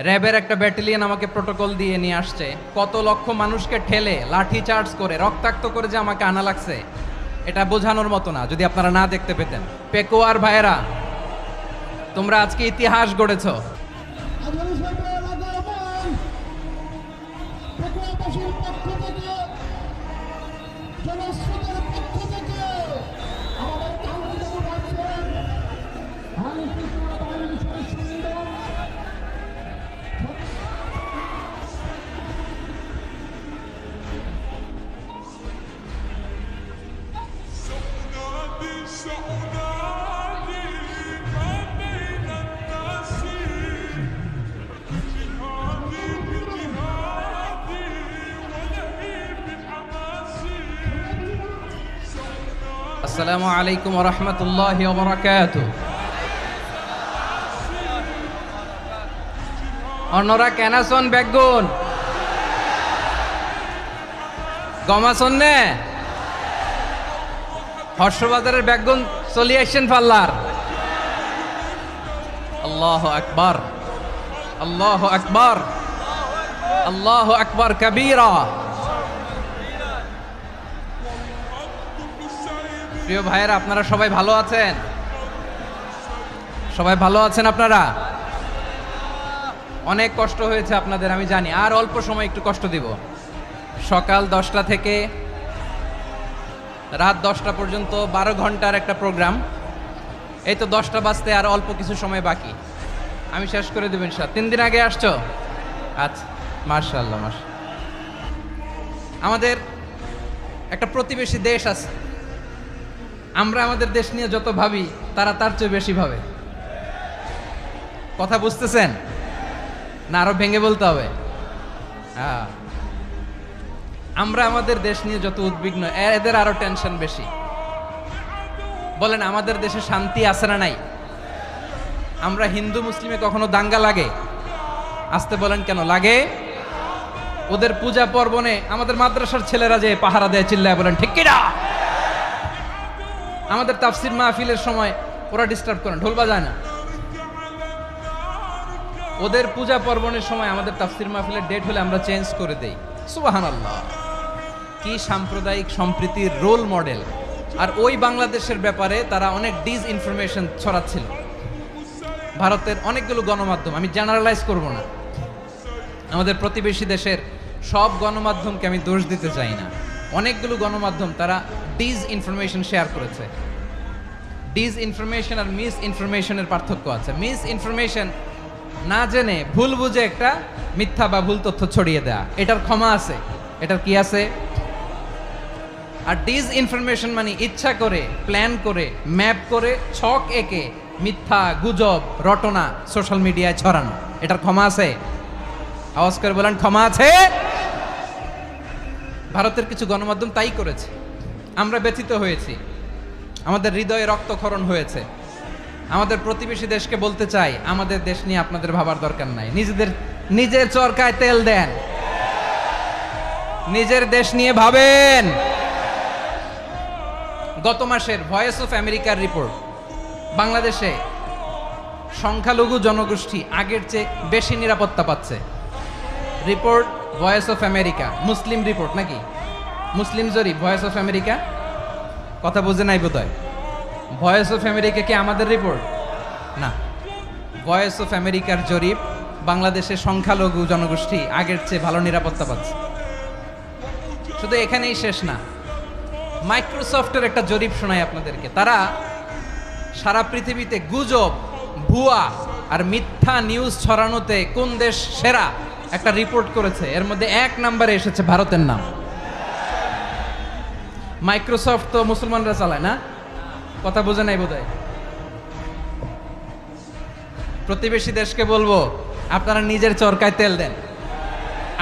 র্যাবের একটা ব্যাটালিয়ন আমাকে প্রোটোকল দিয়ে নিয়ে আসছে, কত লক্ষ মানুষকে ঠেলে লাঠি চার্জ করে রক্তাক্ত করে যে আমাকে আনা লাগছে, এটা বোঝানোর মতো না যদি আপনারা না দেখতে পেতেন। পেকুয়ার ভাইয়েরা, তোমরা আজকে ইতিহাস গড়েছো। আসসালামু আলাইকুম ওয়া রাহমাতুল্লাহি ওয়া বারাকাতুহু। অন্যরা কেনাসন বেগুন গমাসন নে হর্ষবাজারের বেগুন চলি আসছেন পাল্লার। আল্লাহু আকবার, আল্লাহু আকবার, আল্লাহু আকবার কাবীরা। প্রিয় ভাইয়েরা, আপনারা সবাই ভালো আছেন? সবাই ভালো আছেন? আপনারা অনেক কষ্ট হয়েছে আপনাদের, আমি জানি। আর অল্প সময় একটু কষ্ট দিব। সকাল 10টা থেকে রাত 10টা পর্যন্ত 12 ঘন্টার একটা প্রোগ্রাম। এই তো 10টা বাজতে আর অল্প কিছু সময় বাকি, আমি শেষ করে দেব ইনশাআল্লাহ। 3 দিন আগে আসছো? আচ্ছা, মাশাআল্লাহ মাশাআল্লাহ। আমাদের একটা প্রতিবেশী দেশ আছে, আমরা আমাদের দেশ নিয়ে যত ভাবি তারা তার চেয়ে বেশি ভাবে। কথা বুঝতেছেন না? আরো ভেঙে বলতে হবে। আমরা আমাদের দেশ নিয়ে যত উদ্বিগ্ন, এদের আরো টেনশন বেশি। বলেন, আমাদের দেশে শান্তি আছে না নাই? আমরা হিন্দু মুসলিমে কখনো দাঙ্গা লাগে? আসতে বলেন, কেন লাগে? ওদের পূজা পার্বণে আমাদের মাদ্রাসার ছেলেরা যে পাহারা দেয়, চিল্লায় বলেন ঠিক কিনা? আমাদের তাফসির মাহফিলের সময় ওরা ডিস্টার্ব করেন, ঢোল বাজায় না। ওদের পূজা পার্বণের সময় আমাদের তাফসির মাহফিলের ডেট হলে আমরা চেঞ্জ করে দেই। সুবহানাল্লাহ, কি সাম্প্রদায়িক সম্প্রীতির রোল মডেল। আর ওই বাংলাদেশের ব্যাপারে তারা অনেক ডিস ইনফরমেশন ছড়াচ্ছিল। ভারতের অনেকগুলো গণমাধ্যম, আমি জেনারেলাইজ করব না, আমাদের প্রতিবেশী দেশের সব গণমাধ্যমকে আমি দোষ দিতে চাই না। অনেকগুলো গণমাধ্যম তারা ডিস ইনফরমেশন শেয়ার করেছে। ডিস ইনফরমেশন আর মিস ইনফরমেশনের পার্থক্য আছে। মিস ইনফরমেশন না জেনে ভুল বুঝে একটা মিথ্যা বা ভুল তথ্য ছড়িয়ে দেয়া, এটার ক্ষমা আছে, এটার কি আছে। আর ডিস ইনফরমেশন মানে ইচ্ছা করে, প্ল্যান করে, ম্যাপ করে, ছক এঁকে মিথ্যা, গুজব, রটনা সোশ্যাল মিডিয়ায় ছড়ানো, এটার ক্ষমা আছে? আওয়াজ করে বলেন, ক্ষমা আছে? ভারতের কিছু গণমাধ্যম তাই করেছে। আমরা ব্যথিত হয়েছি, আমাদের হৃদয়ে রক্তক্ষরণ হয়েছে। আমাদের প্রতিবেশী দেশকে বলতে চাই, আমাদের দেশ নিয়ে আপনাদের ভাবার দরকার নাই। নিজের চরকায় তেল দেন, নিজের দেশ নিয়ে ভাবেন। গত মাসের ভয়েস অফ আমেরিকার রিপোর্ট, বাংলাদেশে সংখ্যালঘু জনগোষ্ঠী আগের চেয়ে বেশি নিরাপত্তা পাচ্ছে। Report voice of America, Muslim report নাকি? মুসলিম জরিপ, ভয়েস অফ আমেরিকা। কথা বুঝে নাই বোধহয়। ভয়েস অফ আমেরিকা কি আমাদের রিপোর্ট? না, ভয়েস অফ আমেরিকার জরিপ, বাংলাদেশের সংখ্যালঘু জনগোষ্ঠী আগের চেয়ে ভালো নিরাপত্তা পাচ্ছে। শুধু এখানেই শেষ না, মাইক্রোসফটের একটা জরিপ শোনাই আপনাদেরকে। তারা সারা পৃথিবীতে গুজব, ভুয়া আর মিথ্যা নিউজ ছড়ানোতে কোন দেশ সেরা একটা রিপোর্ট করেছে। এর মধ্যে 1 নম্বরে এসেছে ভারতের নাম। মাইক্রোসফট তো মুসলমানরা চালায় না? কথা বোঝে নাই বোধহয়। প্রতিবেশী দেশকে বলবো, আপনারা নিজের চরকায় তেল দেন,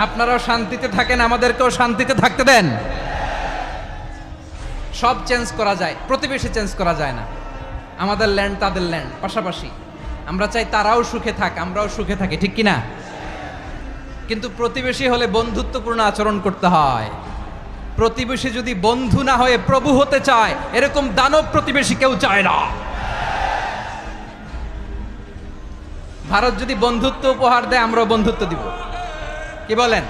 আপনারাও শান্তিতে থাকেন, আমাদেরকেও শান্তিতে থাকতে দেন। সব চেঞ্জ করা যায়, প্রতিবেশী চেঞ্জ করা যায় না। আমাদের ল্যান্ড তাদের ল্যান্ড, পাশাপাশি। আমরা চাই তারাও সুখে থাক, আমরাও সুখে থাকি, ঠিক কিনা? কিন্তু প্রতিবেশী হলে বন্ধুত্বপূর্ণ আচরণ করতে হয়। প্রতিবেশী যদি বন্ধু না হয়ে প্রভু হতে চায়, এরকম দানব প্রতিবেশী কেউ চায় না। ভারত যদি বন্ধুত্ব উপহার দেয় আমরাও বন্ধুত্ব দিব, কি বলেন?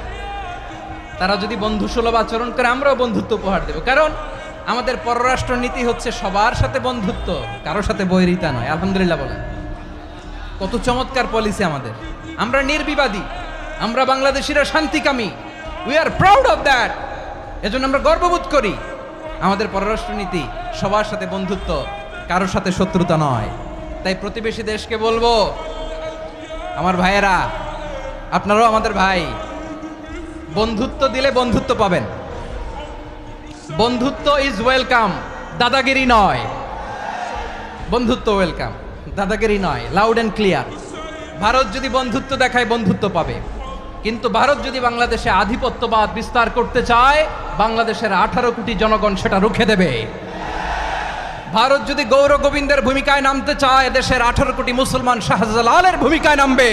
তারা যদি বন্ধুসুলভ আচরণ করে আমরাও বন্ধুত্ব উপহার দেব, কারণ আমাদের পররাষ্ট্র নীতি হচ্ছে সবার সাথে বন্ধুত্ব, কারোর সাথে বৈরিতা নয়। আলহামদুলিল্লাহ বলেন, কত চমৎকার পলিসি আমাদের। আমরা নির্বিবাদী, আমরা বাংলাদেশিরা শান্তিকামী, we are proud of that. এজন্য আমরা গর্ববোধ করি আমাদের পররাষ্ট্র নীতি সবার সাথে বন্ধুত্ব, কারোর সাথে শত্রুতা নয়। তাই প্রতিবেশী দেশকে বলবো, আমার ভাইয়েরা, আপনারাও আমাদের ভাই, বন্ধুত্ব দিলে বন্ধুত্ব পাবেন। বন্ধুত্ব ইজ ওয়েলকাম, দাদাগিরি নয়। বন্ধুত্ব ওয়েলকাম, দাদাগিরি নয়, লাউড অ্যান্ড ক্লিয়ার। ভারত যদি বন্ধুত্ব দেখায় বন্ধুত্ব পাবে, কিন্তু ভারত যদি বাংলাদেশে আধিপত্যবাদ বিস্তার করতে চায়, বাংলাদেশের 18 কোটি জনগণ সেটা রুখে দেবে। ভারত যদি গৌর গোবিন্দের ভূমিকায় নামতে চায়, দেশের 18 কোটি মুসলমান শাহজালালের ভূমিকায় নামবে।